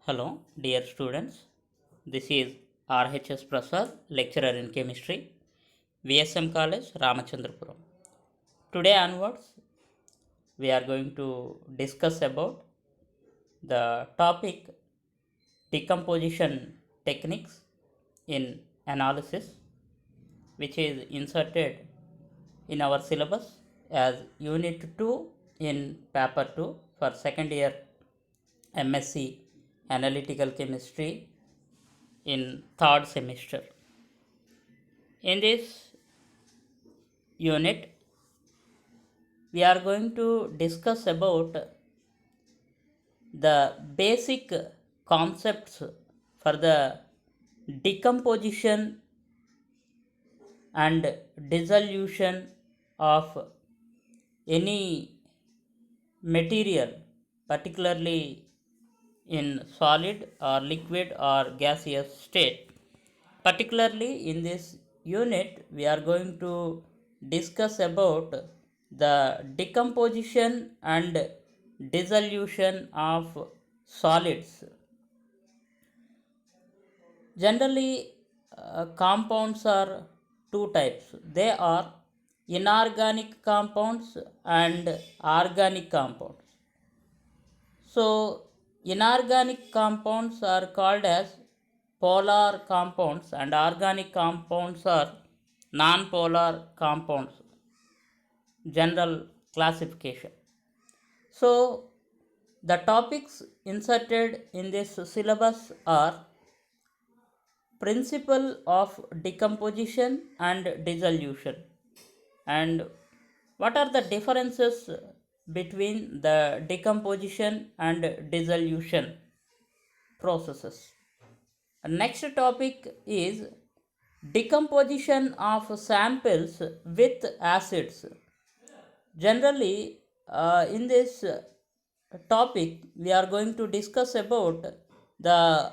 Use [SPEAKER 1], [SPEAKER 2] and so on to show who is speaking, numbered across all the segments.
[SPEAKER 1] Hello, dear students. This is RHS Prasad, lecturer in chemistry, VSM College, Ramachandrapuram. Today onwards, we are going to discuss about the topic decomposition techniques in analysis, which is inserted in our syllabus as Unit 2 in Paper 2 for second year MSc Analytical Chemistry in third semester. In this unit, we are going to discuss about the basic concepts for the decomposition and dissolution of any material, particularly in solid or liquid or gaseous state. Particularly in this unit, we are going to discuss about the decomposition and dissolution of solids. Generally, compounds are two types. They are inorganic compounds and organic compounds. So, inorganic compounds are called as polar compounds and organic compounds are non-polar compounds. General classification. So, the topics inserted in this syllabus are principle of decomposition and dissolution, and what are the differences between the decomposition and dissolution processes. Next topic is decomposition of samples with acids. Generally, in this topic, we are going to discuss about the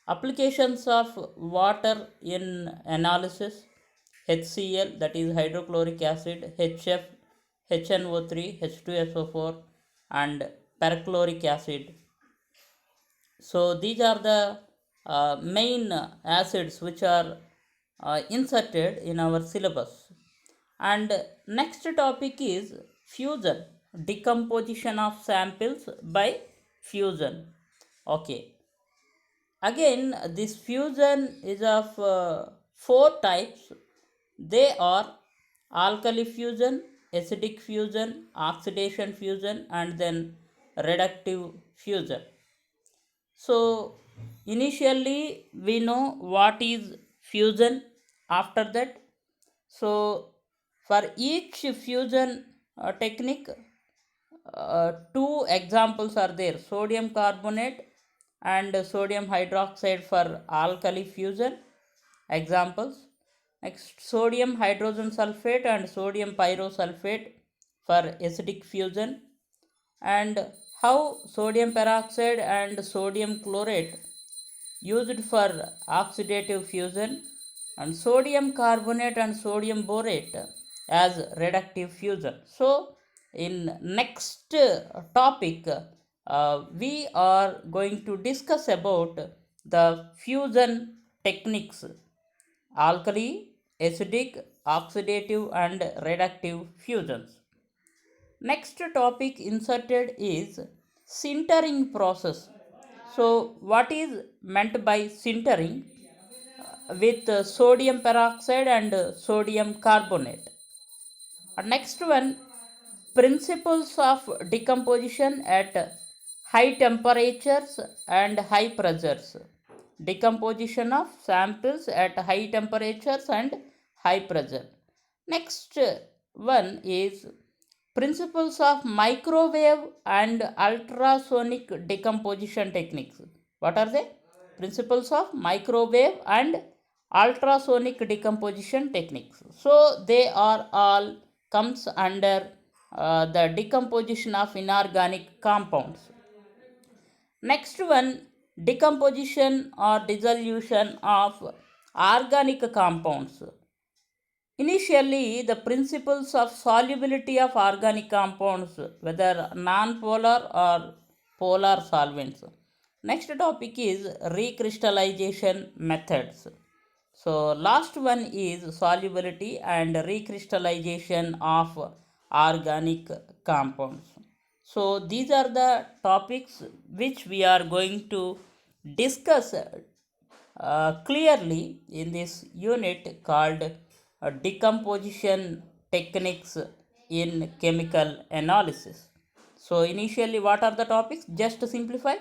[SPEAKER 1] applications of water in analysis, HCl, that is hydrochloric acid, HF, HNO3, H2SO4, and perchloric acid. So these are the main acids which are inserted in our syllabus. And next topic is fusion, decomposition of samples by fusion. Okay. Again, this fusion is of four types. They are alkali fusion, acidic fusion, oxidation fusion, and then reductive fusion. So, initially we know what is fusion. After that, so for each fusion technique, two examples are there: sodium carbonate and sodium hydroxide for alkali fusion. Examples: next, sodium hydrogen sulfate and sodium pyrosulfate for acidic fusion, and how sodium peroxide and sodium chlorate used for oxidative fusion, and sodium carbonate and sodium borate as reductive fusion. So in next topic, we are going to discuss about the fusion techniques: alkali, acidic, oxidative, and reductive fusions. Next topic inserted is sintering process. So, what is meant by sintering with sodium peroxide and sodium carbonate? Next one, principles of decomposition at high temperatures and high pressures. Decomposition of samples at high temperatures and high pressure. Next one is principles of microwave and ultrasonic decomposition techniques. What are they? Principles of microwave and ultrasonic decomposition techniques. So they are all comes under the decomposition of inorganic compounds. Next one, decomposition or dissolution of organic compounds. Initially, the principles of solubility of organic compounds, whether non-polar or polar solvents. Next topic is recrystallization methods. So last one is solubility and recrystallization of organic compounds. So these are the topics which we are going to discuss clearly in this unit called decomposition techniques in chemical analysis. So initially what are the topics? Just to simplify,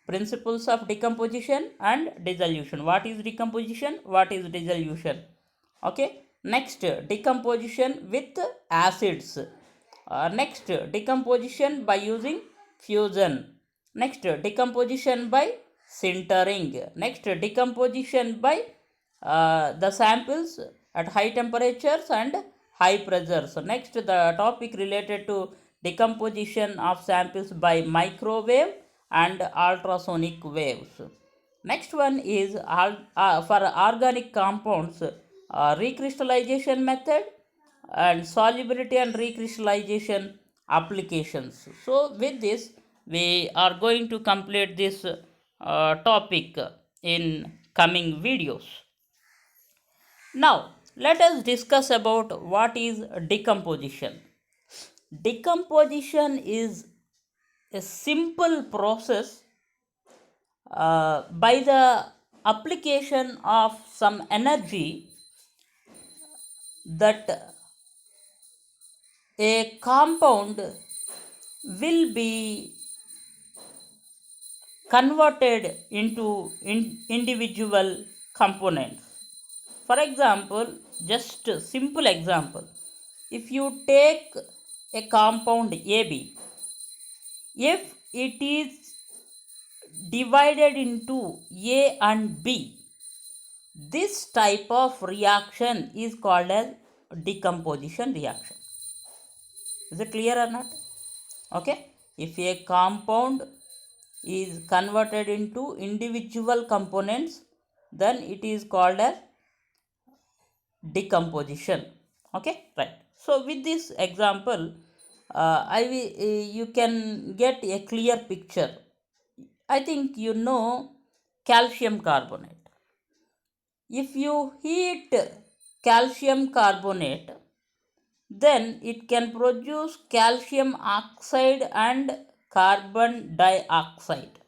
[SPEAKER 1] principles of decomposition and dissolution. What is decomposition? What is dissolution? Okay. Next, decomposition with acids. Next, decomposition by using fusion. Next, decomposition by sintering. Next, decomposition by the samples at high temperatures and high pressure. So next, the topic related to decomposition of samples by microwave and ultrasonic waves. Next one is for organic compounds, recrystallization method and solubility and recrystallization applications. So with this, we are going to complete this topic in coming videos. Now, let us discuss about what is decomposition. Decomposition is a simple process by the application of some energy that a compound will be converted into individual components. For example, just a simple example, if you take a compound AB, if it is divided into A and B, this type of reaction is called as decomposition reaction. Is it clear or not? Okay. If a compound is converted into individual components, then it is called as decomposition. Okay, right. So with this example, you can get a clear picture. I think you know calcium carbonate. If you heat calcium carbonate, then it can produce calcium oxide and carbon dioxide.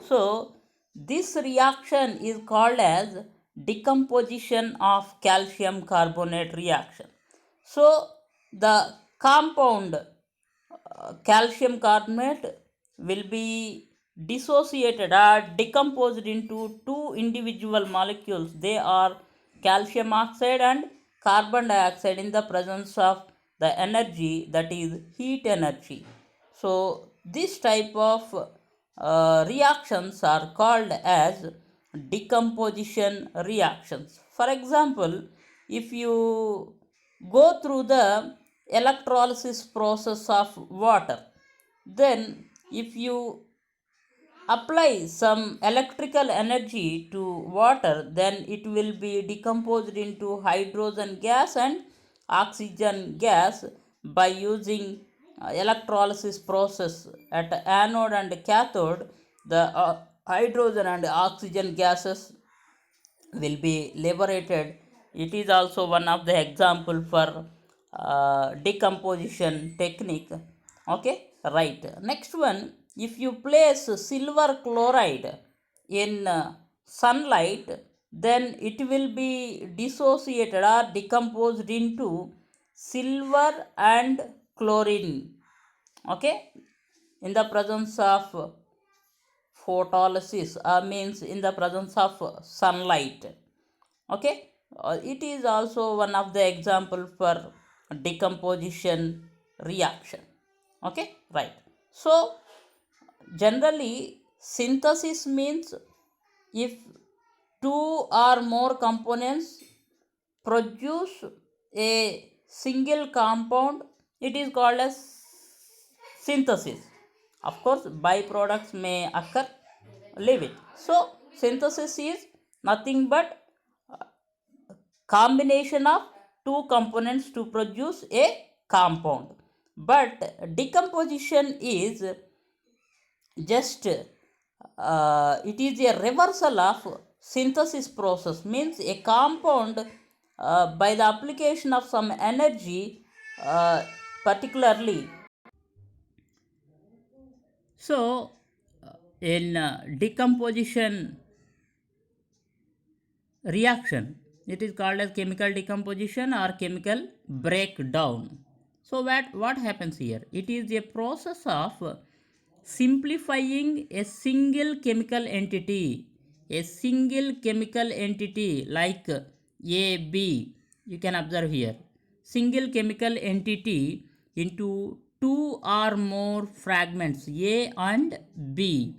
[SPEAKER 1] So this reaction is called as decomposition of calcium carbonate reaction. So the compound calcium carbonate will be dissociated or decomposed into two individual molecules. They are calcium oxide and carbon dioxide in the presence of the energy, that is heat energy. So this type of reactions are called as decomposition reactions. For example, if you go through the electrolysis process of water, then if you apply some electrical energy to water, then it will be decomposed into hydrogen gas and oxygen gas by using electrolysis process at anode and cathode. The hydrogen and oxygen gases will be liberated. It is also one of the example for decomposition technique. Okay, right. Next one, if you place silver chloride in sunlight, then it will be dissociated or decomposed into silver and chlorine. Okay, in the presence of photolysis, means in the presence of sunlight. Okay, it is also one of the example for decomposition reaction. Okay, right. So generally synthesis means if two or more components produce a single compound, it is called as synthesis. Of course byproducts may occur, leave it. So synthesis is nothing but combination of two components to produce a compound. But decomposition is just it is a reversal of synthesis process, means a compound by the application of some energy, particularly. So in decomposition reaction, it is called as chemical decomposition or chemical breakdown. So what happens here? It is a process of simplifying a single chemical entity, like A, B. You can observe here, single chemical entity into two or more fragments A and B.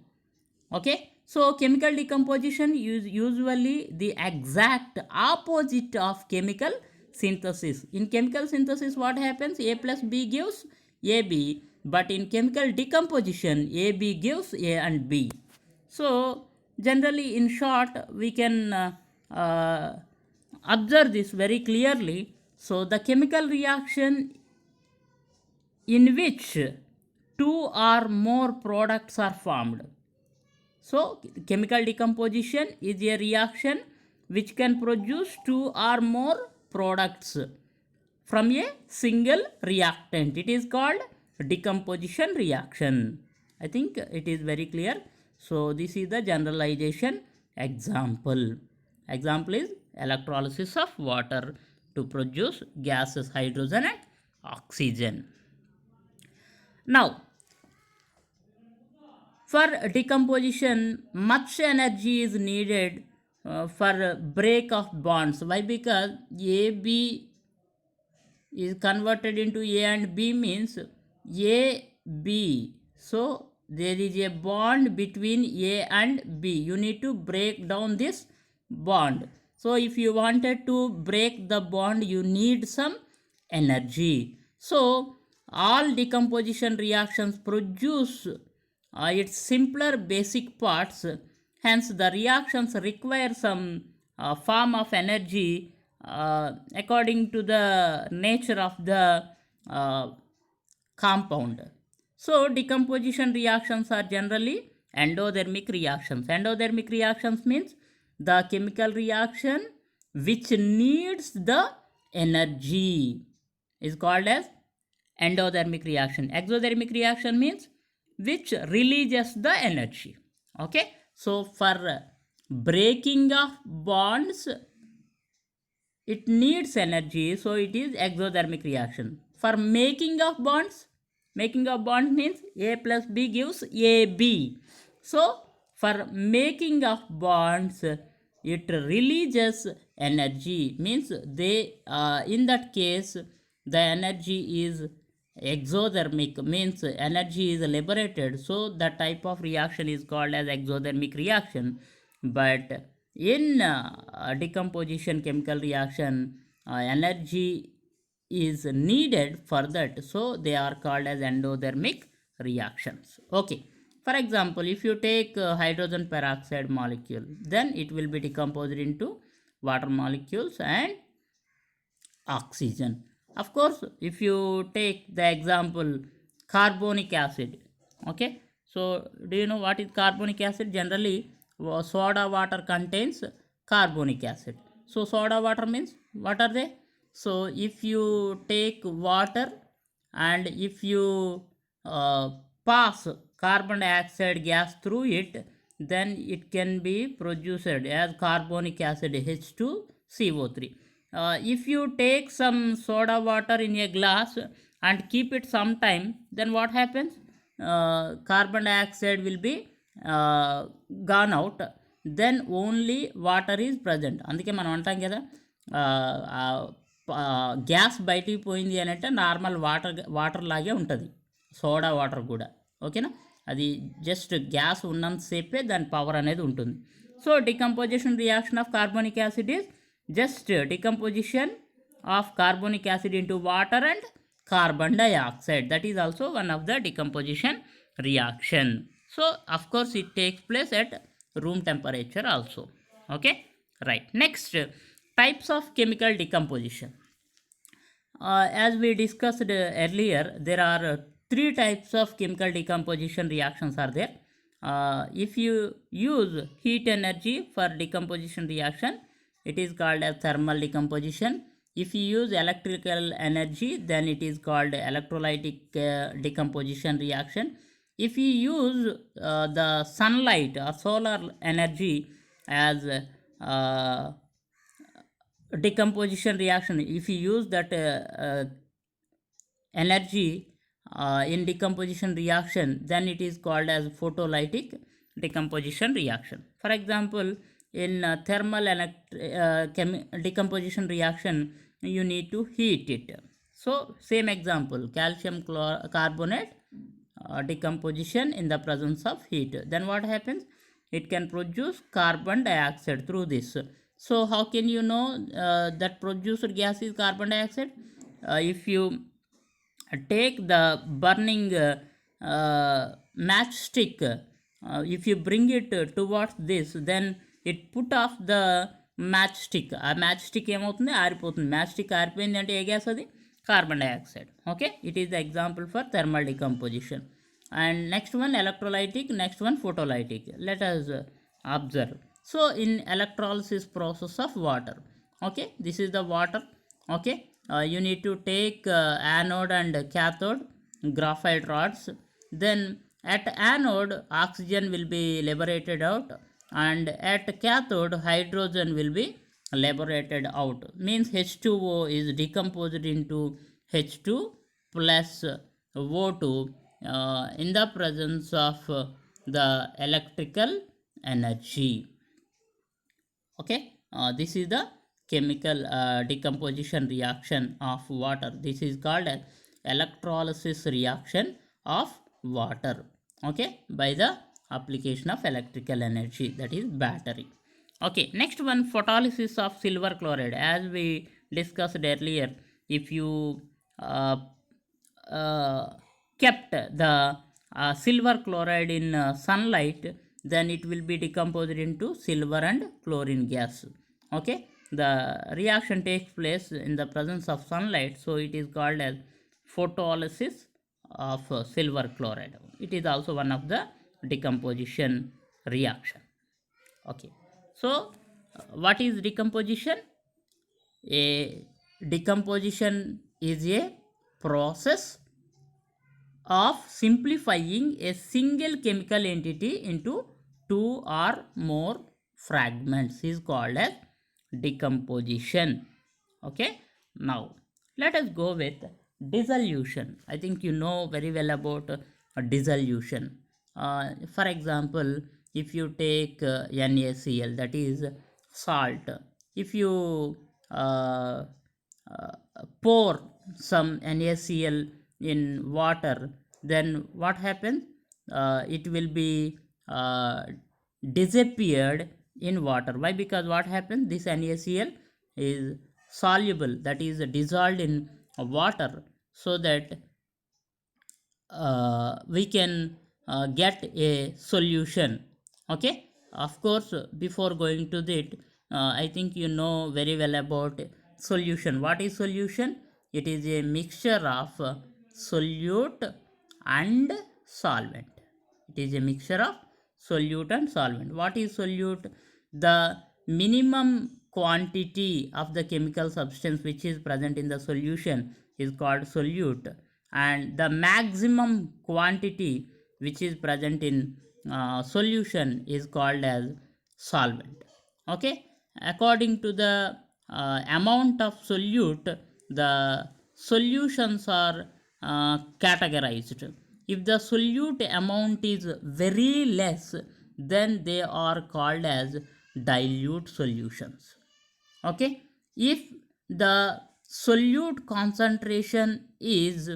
[SPEAKER 1] Okay, so chemical decomposition is usually the exact opposite of chemical synthesis. In chemical synthesis, what happens? A plus B gives AB, but in chemical decomposition, AB gives A and B. So generally, in short, we can observe this very clearly. So the chemical reaction in which two or more products are formed. So chemical decomposition is a reaction which can produce two or more products from a single reactant. It is called decomposition reaction. I think it is very clear. So this is the generalization example. Example is electrolysis of water to produce gases hydrogen and oxygen. Now, for decomposition, much energy is needed for break of bonds. Why? Because AB is converted into A and B means AB. So there is a bond between A and B. You need to break down this bond. So if you wanted to break the bond, you need some energy. So all decomposition reactions produce its simpler basic parts. Hence, the reactions require some form of energy according to the nature of the uh, compound. So, decomposition reactions are generally endothermic reactions. Endothermic reactions means the chemical reaction which needs the energy is called as endothermic reaction. Exothermic reaction means which releases the energy. Okay, so for breaking of bonds, it needs energy, so it is exothermic reaction. For making of bonds, means A plus B gives AB. So for making of bonds, it releases energy, means they in that case the energy is exothermic, means energy is liberated, so that type of reaction is called as exothermic reaction. But in decomposition chemical reaction, energy is needed for that, so they are called as endothermic reactions. Okay, for example, if you take hydrogen peroxide molecule, then it will be decomposed into water molecules and oxygen. Of course, if you take the example carbonic acid, okay, so do you know what is carbonic acid? Generally, soda water contains carbonic acid. So, soda water means what are they? So, if you take water and if you pass carbon dioxide gas through it, then it can be produced as carbonic acid H2CO3. If you take some soda water in a glass and keep it some time, then what happens? Carbon dioxide will be gone out, then only water is present. అందుకే మనం అంటాం కదా, gas బయటికి పోయింది అని అంటే normal water లాగే ఉంటుంది సోడా వాటర్ కూడా. ఓకేనా, అది జస్ట్ గ్యాస్ ఉన్నంతసేపే దాని పవర్ అనేది ఉంటుంది. So decomposition reaction of carbonic acid is just decomposition of carbonic acid into water and carbon dioxide. That is also one of the decomposition reaction. So of course it takes place at room temperature also. Okay, right. Next, types of chemical decomposition. As we discussed earlier, there are three types of chemical decomposition reactions are there. If you use heat energy for decomposition reaction, it is called as thermal decomposition. If you use electrical energy, then it is called electrolytic decomposition reaction. If you use the sunlight or solar energy as decomposition reaction, if you use that energy in decomposition reaction, then it is called as photolytic decomposition reaction. For example, in decomposition reaction, you need to heat it. So same example, calcium carbonate decomposition in the presence of heat, then what happens? It can produce carbon dioxide through this. So how can you know that produced gas is carbon dioxide? If you take the burning matchstick, if you bring it towards this, then it put off the matchstick. ఆ matchstick ఏమవుతుంది? ఆరిపోతుంది. Matchstick ఆరిపోయింది అంటే ఏ gas అది? Carbon dioxide. Okay, it is the example for thermal decomposition. And next one electrolytic, next one photolytic. Let us observe. So in electrolysis process of water, okay, this is the water. Okay, you need to take anode and cathode graphite rods. Then at anode oxygen will be liberated out, and at cathode hydrogen will be liberated out. Means H2O is decomposed into H2 plus O2 in the presence of the electrical energy. Okay, this is the chemical decomposition reaction of water. This is called as electrolysis reaction of water. Okay, by the application of electrical energy, that is battery. Okay, next one, photolysis of silver chloride. As we discussed earlier, if you kept the silver chloride in sunlight, then it will be decomposed into silver and chlorine gas. Okay, the reaction takes place in the presence of sunlight, so it is called as photolysis of silver chloride. It is also one of the decomposition reaction. Okay, so what is decomposition? A decomposition is a process of simplifying a single chemical entity into two or more fragments is called as decomposition. Okay, now let us go with dissolution. I think you know very well about dissolution. For example, if you take NaCl, that is salt, if you pour some NaCl in water, then what happens? It will be disappeared in water. Why? Because what happens? This NaCl is soluble, that is dissolved in water, so that we can get a solution. Okay, of course, before going to that, I think you know very well about solution. What is solution? It is a mixture of solute and solvent. It is a mixture of solute and solvent. What is solute? The minimum quantity of the chemical substance which is present in the solution is called solute, and the maximum quantity which is present in solution is called as solvent. Okay, according to the amount of solute, the solutions are categorized. If the solute amount is very less, then they are called as dilute solutions. Okay, if the solute concentration is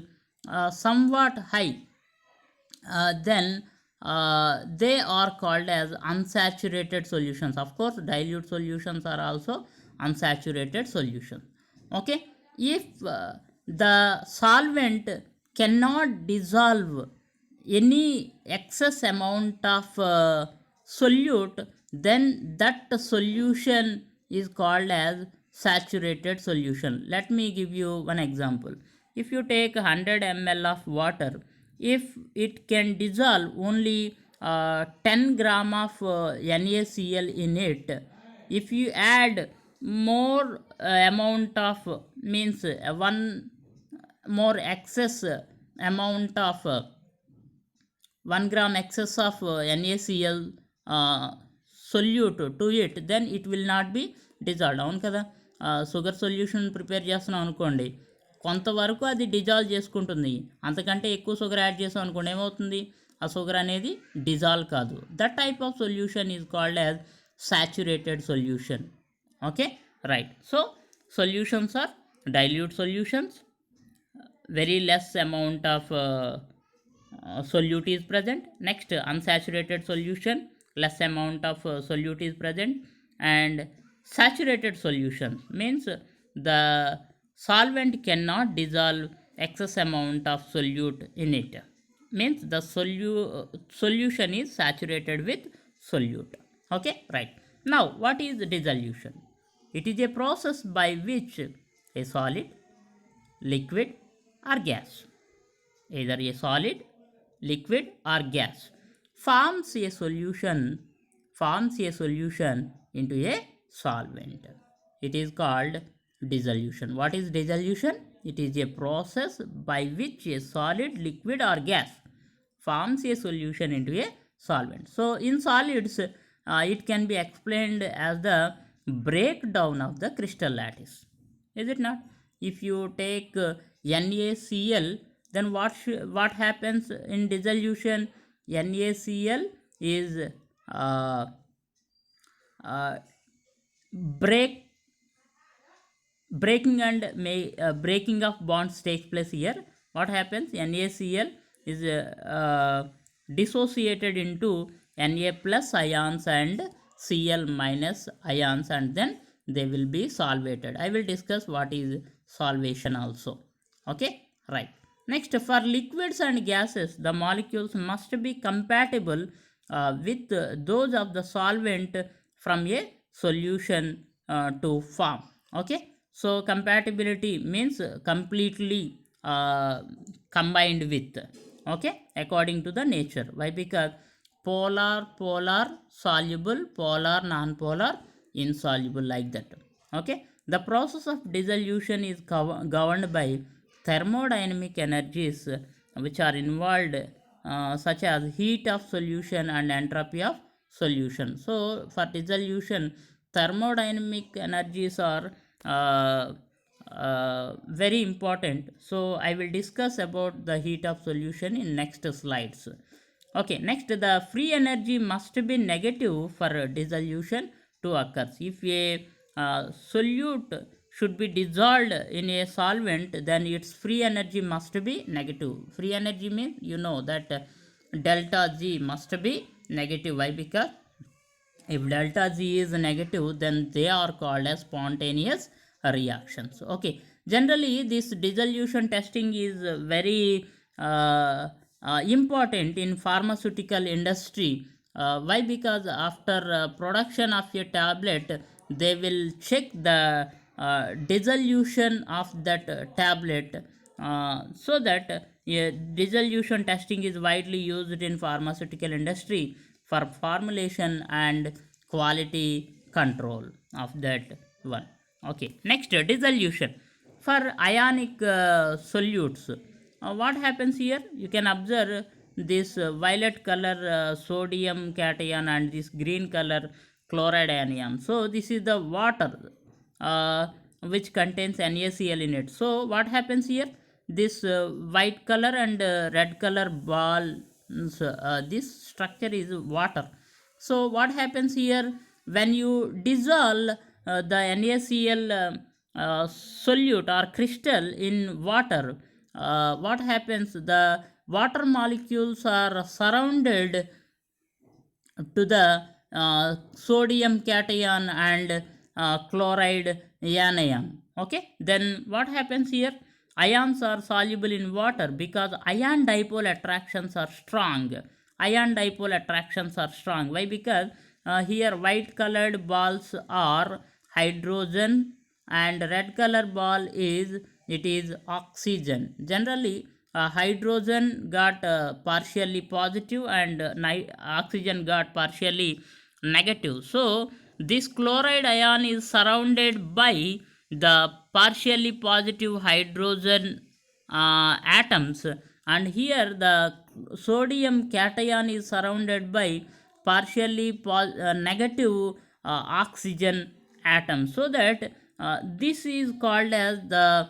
[SPEAKER 1] somewhat high, then they are called as unsaturated solutions. Of course, dilute solutions are also unsaturated solutions. Okay, if the solvent cannot dissolve any excess amount of solute, then that solution is called as saturated solution. Let me give you one example. If you take 100 ml of water, if it can dissolve only 10 gram of NaCl in it, if you add more amount of, means one more excess amount of 1 gram excess of NaCl solute to it, then it will not be dissolved. అవును కదా, sugar solution prepare చేస్తున్నాం అనుకోండి, కొంతవరకు అది dissolve చేసుకుంటుంది. అంతకంటే ఎక్కువ sugar add చేసాం అనుకోండి, ఏమవుతుంది, ఆ షుగర్ అనేది డిజాల్వ్ కాదు. That type of solution is called as saturated solution. Okay, right. So solutions are dilute solutions, very less amount of solute is present. Next, unsaturated solution, less amount of solute is present. And saturated solution means the solvent cannot dissolve excess amount of solute in it, means the solution is saturated with solute. Okay, right. Now what is dissolution? It is a process by which a solid, liquid or gas, either a solid, liquid or gas, forms a solution into a solvent. It is called dissolution. What is dissolution? It is a process by which a solid, liquid or gas forms a solution into a solvent. So in solids, it can be explained as the breakdown of the crystal lattice, is it not? If you take NaCl, then what happens in dissolution? NaCl is uh, uh, break breaking and breaking of bonds takes place here. What happens? NaCl is dissociated into Na plus ions and Cl minus ions, and then they will be solvated. I will discuss what is solvation also. Okay, right. Next, for liquids and gases, the molecules must be compatible with those of the solvent from a solution to form. Okay, so compatibility means completely combined with. Okay, according to the nature. Why? Because polar, soluble, polar, non-polar, insoluble, like that. Okay, the process of dissolution is governed by thermodynamic energies which are involved, such as heat of solution and entropy of solution. So for dissolution, thermodynamic energies are very important. So I will discuss about the heat of solution in next slides. Okay, next, the free energy must be negative for dissolution to occur. If a solute should be dissolved in a solvent, then its free energy must be negative. Free energy means, you know, that delta G must be negative. Why? Because if delta G is negative, then they are called as spontaneous reactions. Okay, generally this dissolution testing is very important in pharmaceutical industry. Why? Because after production of a tablet, they will check the dissolution of that tablet, so that dissolution testing is widely used in pharmaceutical industry for formulation and quality control of that one. Okay, next, dissolution for ionic solutes. What happens here? You can observe this violet color sodium cation and this green color chloride anion. So this is the water which contains NaCl in it. So what happens here? This white color and red color balls, this structure is water. So what happens here? When you dissolve the NaCl solute or crystal in water, what happens? The water molecules are surrounded to the sodium cation and chloride anion. Okay, then what happens here? Ions are soluble in water because ion dipole attractions are strong. Ion dipole attractions are strong. Why? Because here white colored balls are hydrogen and red color ball is, it is oxygen. Generally hydrogen got partially positive and oxygen got partially negative. So this chloride ion is surrounded by the partially positive hydrogen atoms, and here the sodium cation is surrounded by partially negative oxygen atoms, so that this is called as the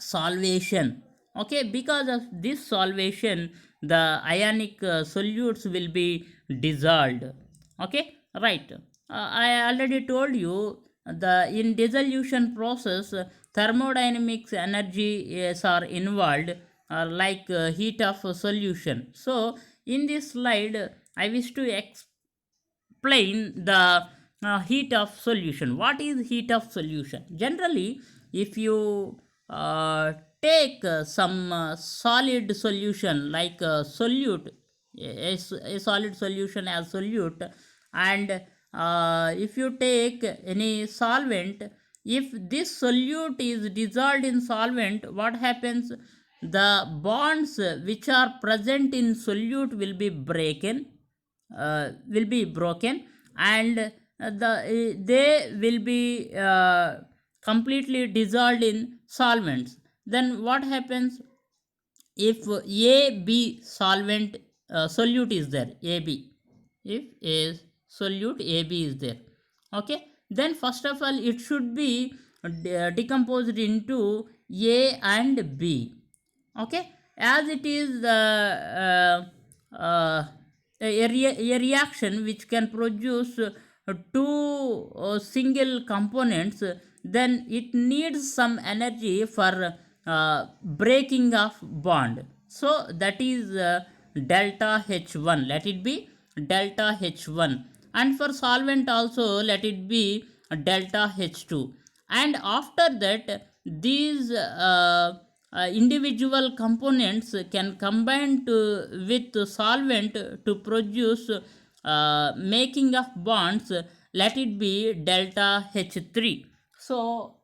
[SPEAKER 1] solvation. Okay, because of this solvation the ionic solutes will be dissolved. Okay, right. I already told you the in dissolution process thermodynamics energies are involved, like heat of a solution. So in this slide I wish to explain the heat of solution. What is heat of solution? Generally, if you uh, take some solid solution like a solute, a solid solution as solute, and if you take any solvent, if this solute is dissolved in solvent, what happens? The bonds which are present in solute will be broken, and they will be completely dissolved in solvents. Then what happens? If a b solvent solute is there, ab, if a solute ab is there, okay, then first of all it should be decomposed into a and b. Okay, as it is a reaction which can produce two single components, then it needs some energy for breaking of bond. So that is delta H1, let it be delta H1, and for solvent also let it be delta H2. And after that these individual components can combine with solvent to produce making of bonds, let it be delta H3. So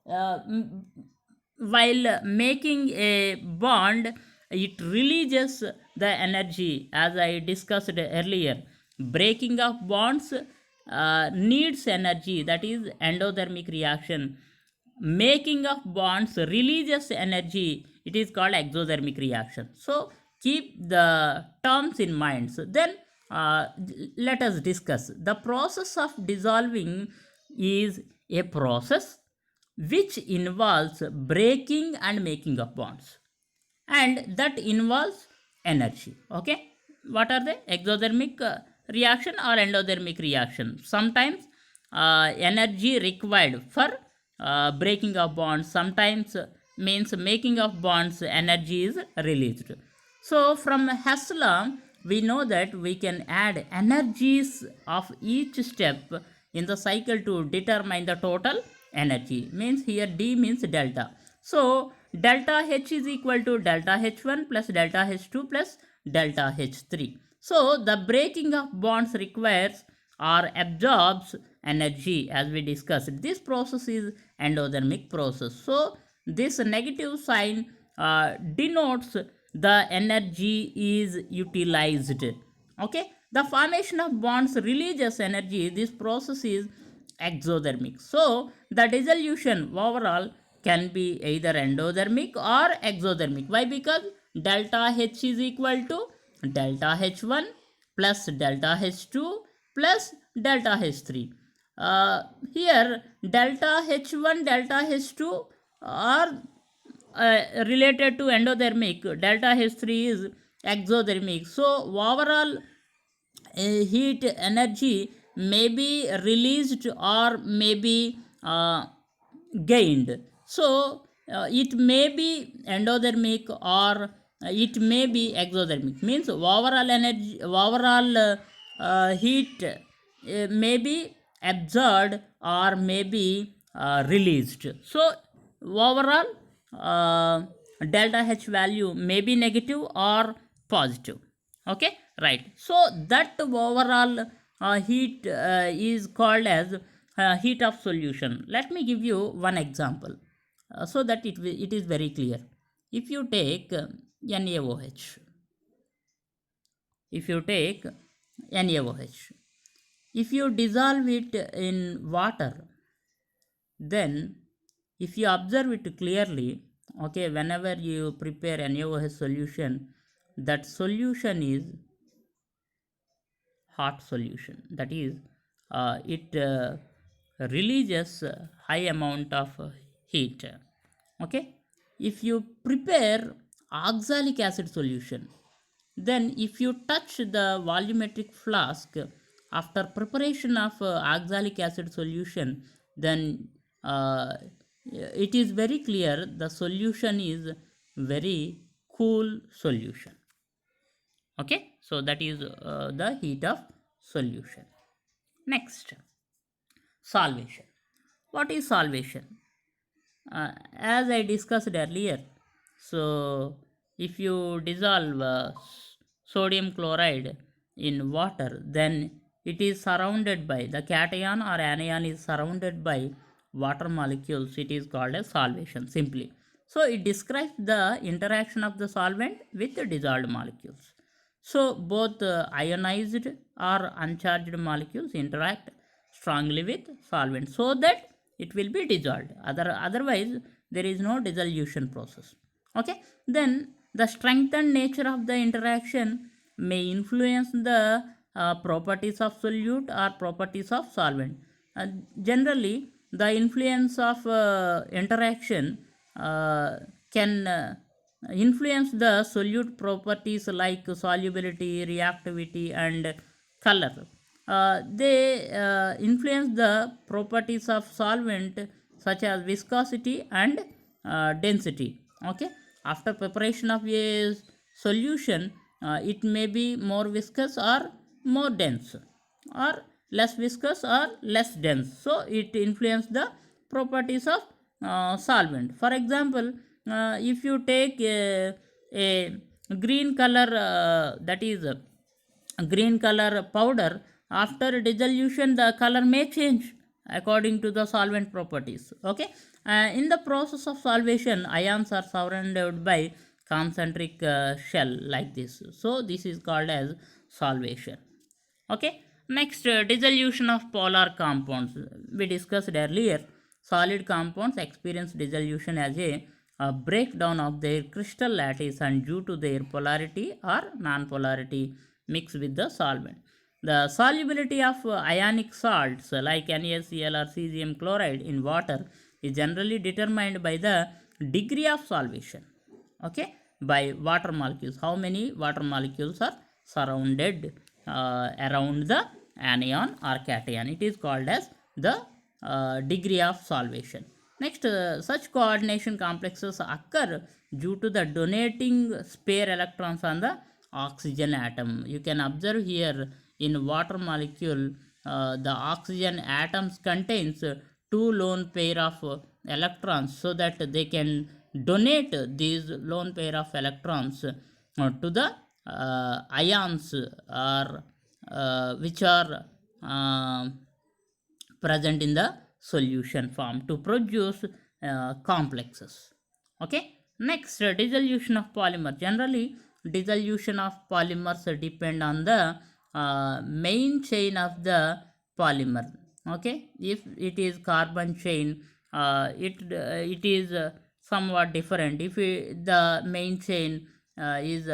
[SPEAKER 1] while making a bond it releases the energy, as I discussed earlier. Breaking of bonds needs energy, that is endothermic reaction. Making of bonds releases energy, it is called exothermic reaction. So keep the terms in mind. So then let us discuss. The process of dissolving is a process which involves breaking and making of bonds, and that involves energy. Okay, what are they? Exothermic reaction or endothermic reaction. Sometimes energy required for breaking of bonds, sometimes means making of bonds energy is released. So from Hess law we know that we can add energies of each step in the cycle to determine the total energy. Means here D means delta. So delta H is equal to delta H1 plus delta H2 plus delta H3. So the breaking of bonds requires or absorbs energy, as we discussed. This process is endothermic process. So this negative sign denotes the energy is utilized. Okay, the formation of bonds releases energy. This process is exothermic. So the dissolution overall can be either endothermic or exothermic. Why? Because delta H is equal to delta H1 plus delta H2 plus delta H3. Here delta H1 delta H2 are related to endothermic, delta H3 is exothermic. So overall heat energy may be released or may be gained. So it may be endothermic or it may be exothermic. Means overall energy, overall heat may be absorbed or may be released. So overall delta H value may be negative or positive. Okay, right. So that overall heat is called as heat of solution. Let me give you one example so that it is very clear. If you take NaOH. If you take NaOH, if you dissolve it in water, then if you observe it clearly, okay, whenever you prepare NaOH solution, that solution is hot solution. That is, it releases high amount of heat. Okay, if you prepare oxalic acid solution, then if you touch the volumetric flask after preparation of oxalic acid solution, then it is very clear the solution is very cool solution. Okay, so that is the heat of solution. Next, solvation. What is solvation? As I discussed earlier, so if you dissolve sodium chloride in water, then it is surrounded by the cation or anion is surrounded by water molecules. It is called as solvation simply. So it describes the interaction of the solvent with the dissolved molecules. So both ionized or uncharged molecules interact strongly with solvent so that it will be dissolved. Otherwise there is no dissolution process. Okay, then the strengthened nature of the interaction may influence the properties of solute or properties of solvent. Generally the influence of interaction can influence the solute properties like solubility, reactivity, and color. They influence the properties of solvent such as viscosity and density. Okay, after preparation of a solution, it may be more viscous or more dense, or less viscous or less dense. So it influences the properties of solvent. For example, if you take a green color, that is green color powder, after dissolution the color may change according to the solvent properties. Okay, in the process of solvation, ions are surrounded by concentric shell like this. So this is called as solvation. Okay, next, dissolution of polar compounds. We discussed earlier, solid compounds experience dissolution as a breakdown of their crystal lattice and due to their polarity or non-polarity mixed with the solvent. The solubility of ionic salts like NaCl or cesium chloride in water is generally determined by the degree of solvation. Okay, by water molecules, how many water molecules are surrounded around the anion or cation. It is called as the degree of solvation. Next, such coordination complexes occur due to the donating spare electrons on the oxygen atom. You can observe here in water molecule, the oxygen atoms contains two lone pair of electrons, so that they can donate these lone pair of electrons to the ions or which are present in the solution form to produce complexes. Okay, next, dissolution of polymer. Generally dissolution of polymers depend on the main chain of the polymer. Okay, if it is carbon chain, it is somewhat different. If the main chain is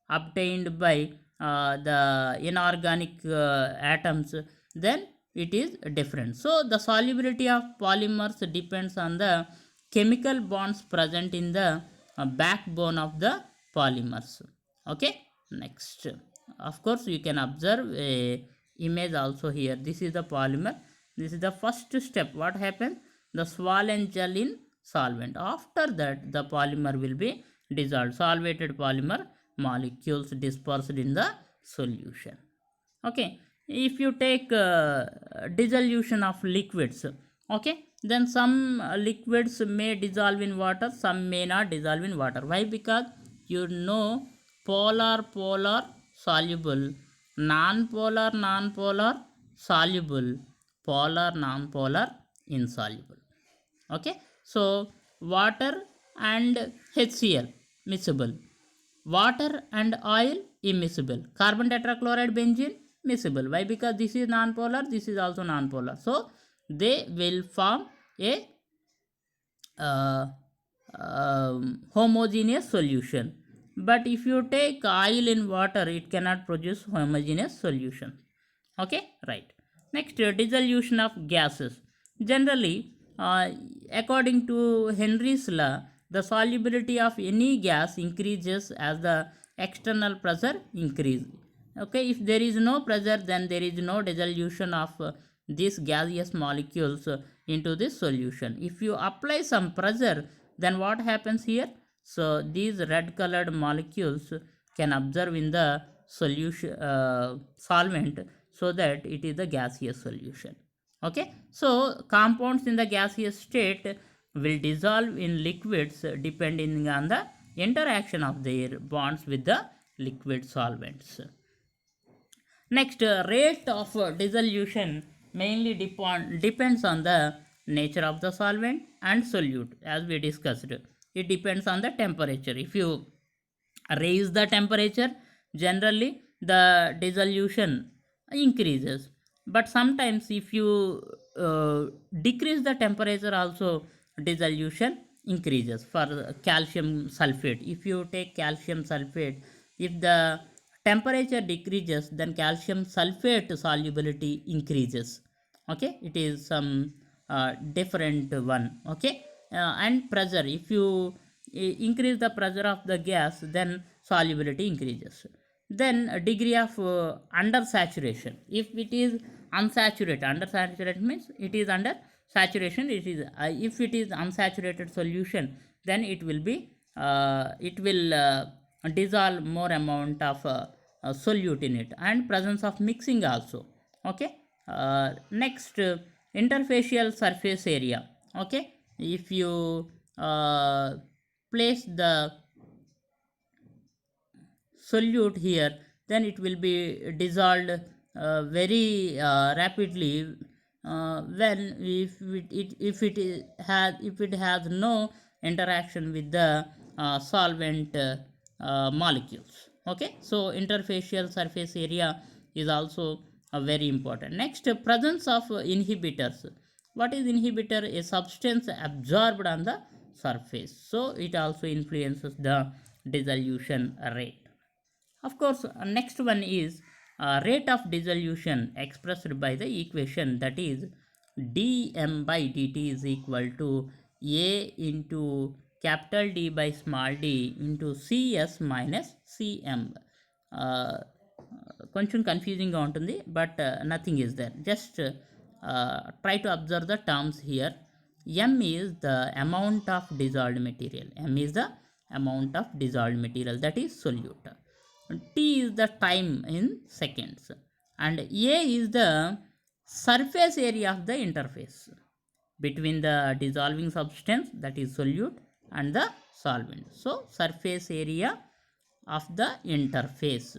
[SPEAKER 1] obtained by the inorganic atoms, then it is different. So the solubility of polymers depends on the chemical bonds present in the backbone of the polymers. Okay, next, of course you can observe a image also here. This is the polymer. This is the first step. What happens? The swollen gel in solvent. After that the polymer will be dissolved. Solvated polymer molecules dispersed in the solution. Okay, if you take dissolution of liquids, okay, then some liquids may dissolve in water, some may not dissolve in water. Why? Because you know, polar soluble, non-polar soluble, polar non-polar insoluble. Okay, so water and HCl miscible, Water and oil immiscible. Carbon tetrachloride benzene miscible. Why? Because this is non-polar, this is also non-polar. So they will form a uh, homogeneous solution. But if you take oil in water, it cannot produce homogeneous solution. Okay, right. Next, dissolution of gases. Generally, according to Henry's law, the solubility of any gas increases as the external pressure increases. Okay, if there is no pressure, then there is no dissolution of these gaseous molecules into this solution. If you apply some pressure, then what happens here? So these red colored molecules can observe in the solution solvent, so that it is the gaseous solution. Okay, so compounds in the gaseous state will dissolve in liquids depending on the interaction of their bonds with the liquid solvents. Next, rate of dissolution mainly depends on the nature of the solvent and solute, as we discussed. It depends on the temperature. If you raise the temperature, generally the dissolution increases. But sometimes if you decrease the temperature, also dissolution increases. For calcium sulfate, if you take calcium sulfate, if the temperature decreases, then calcium sulfate solubility increases. Okay, it is some different one. Okay, and pressure, if you increase the pressure of the gas, then solubility increases. Then a degree of under saturation. If it is unsaturated, under saturated means it is under saturation. It is if it is unsaturated solution, then it will dissolve more amount of solute in it, and presence of mixing also. Okay, next, interfacial surface area. Okay, if you place the solute here, then it will be dissolved very rapidly when if it has no interaction with the solvent molecules. Okay, so interfacial surface area is also very important. Next, presence of inhibitors. What is inhibitor? A substance absorbed on the surface, so it also influences the dissolution rate. Of course, next one is rate of dissolution expressed by the equation, that is dm by dt is equal to A into capital D by small d into Cs minus Cm. కొంచెం కన్ఫ్యూజింగ్గా ఉంటుంది, but nothing is there. Just try to observe the terms here. M is the amount of dissolved material. M is the amount of dissolved material, that is solute. T is the time in seconds, and A is the surface area of the interface between the dissolving substance, that is solute, and the solvent. So surface area of the interface.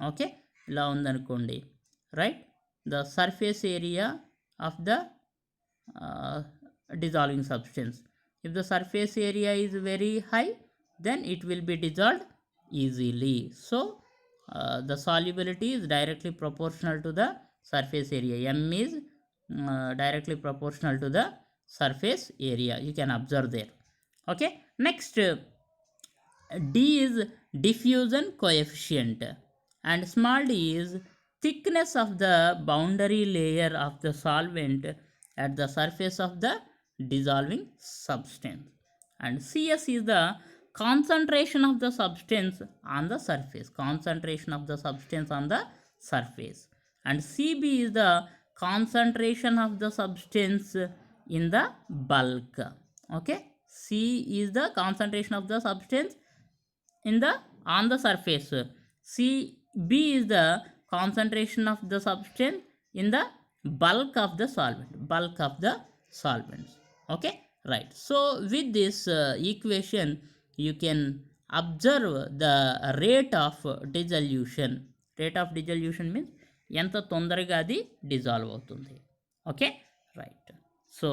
[SPEAKER 1] Okay, ఇలా ఉందనుకోండి, right. The surface area of the dissolving substance. If the surface area is very high, then it will be dissolved easily. So the solubility is directly proportional to the surface area. M is directly proportional to the surface area. You can observe there. Okay, next, D is diffusion coefficient, and small d is thickness of the boundary layer of the solvent at the surface of the dissolving substance, and Cs is the concentration of the substance on the surface, concentration of the substance on the surface, and Cb is the concentration of the substance in the bulk. Okay, C is the concentration of the substance in the on the surface. Cb is the concentration of the substance in the bulk of the solvents. Okay, right. So with this equation, you can observe the rate of dissolution. Rate of dissolution means ఎంత తొందరగా అది dissolve అవుతుంది. Okay, right. So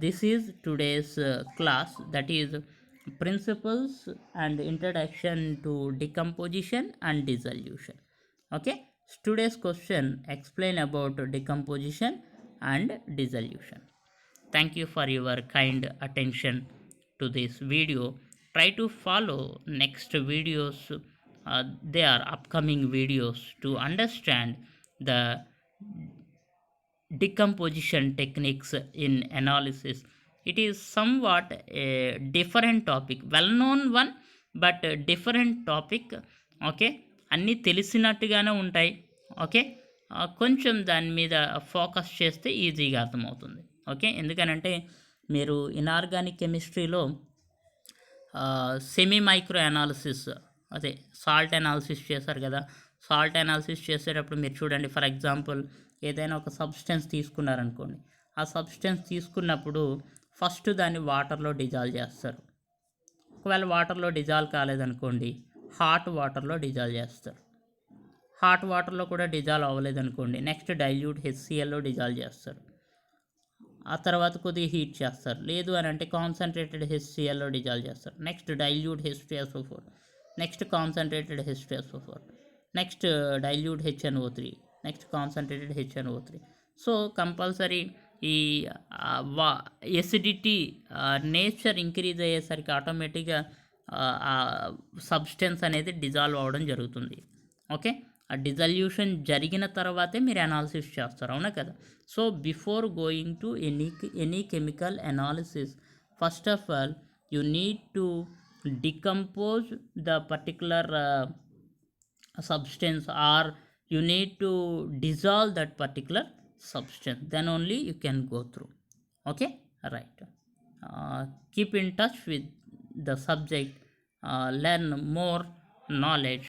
[SPEAKER 1] this is today's class, that is principles and introduction to decomposition and dissolution. Okay, today's question explain about decomposition and dissolution. Thank you for your kind attention to this video. Try to follow next videos. They are upcoming videos to understand the decomposition techniques in analysis. It is somewhat a different topic, well known one, but a different topic. Okay, అన్నీ తెలిసినట్టుగానే ఉంటాయి. Okay, కొంచెం దాని మీద focus చేస్తే ఈజీగా అర్థమవుతుంది. Okay, ఎందుకనంటే మీరు ఇనార్గానిక్ కెమిస్ట్రీలో సెమీ మైక్రో అనాలిసిస్, అదే సాల్ట్ అనాలిసిస్ చేశారు కదా. సాల్ట్ అనాలిసిస్ చేసేటప్పుడు మీరు చూడండి, ఫర్ ఎగ్జాంపుల్ ఏదైనా ఒక సబ్స్టెన్స్ తీసుకున్నారనుకోండి. ఆ సబ్స్టెన్స్ తీసుకున్నప్పుడు ఫస్ట్ దాన్ని వాటర్లో డిజాల్వ్ చేస్తారు. ఒకవేళ వాటర్లో డిజాల్వ్ కాలేదనుకోండి, హాట్ వాటర్లో డిజాల్వ్ చేస్తారు. హాట్ వాటర్లో కూడా డిజాల్వ్ అవ్వలేదనుకోండి, నెక్స్ట్ డైల్యూట్ హెచ్సిఎల్లో డిజాల్వ్ చేస్తారు. ఆ తర్వాత కొద్దిగా హీట్ చేస్తారు. లేదు అని అంటే కాన్సన్ట్రేటెడ్ హెచ్సిఎల్లో డిజాల్వ్ చేస్తారు. నెక్స్ట్ డైల్యూట్ హెచ్2SO4, నెక్స్ట్ కాన్సన్ట్రేటెడ్ హెచ్2SO4, next dilute HNO three, next concentrated HNO three. So compulsory ఈ ఎసిడిటీ నేచర్ ఇంక్రీజ్ అయ్యేసరికి ఆటోమేటిక్గా ఆ సబ్స్టెన్స్ అనేది డిజాల్వ్ అవ్వడం జరుగుతుంది. ఓకే, ఆ డిజల్యూషన్ జరిగిన తర్వాతే మీరు అనాలిసిస్ చేస్తారు, అవునా కదా. So before going to any chemical analysis, first of all you need to decompose the particular substance, or you need to dissolve that particular substance, then only you can go through. Okay, right. Keep in touch with the subject, learn more knowledge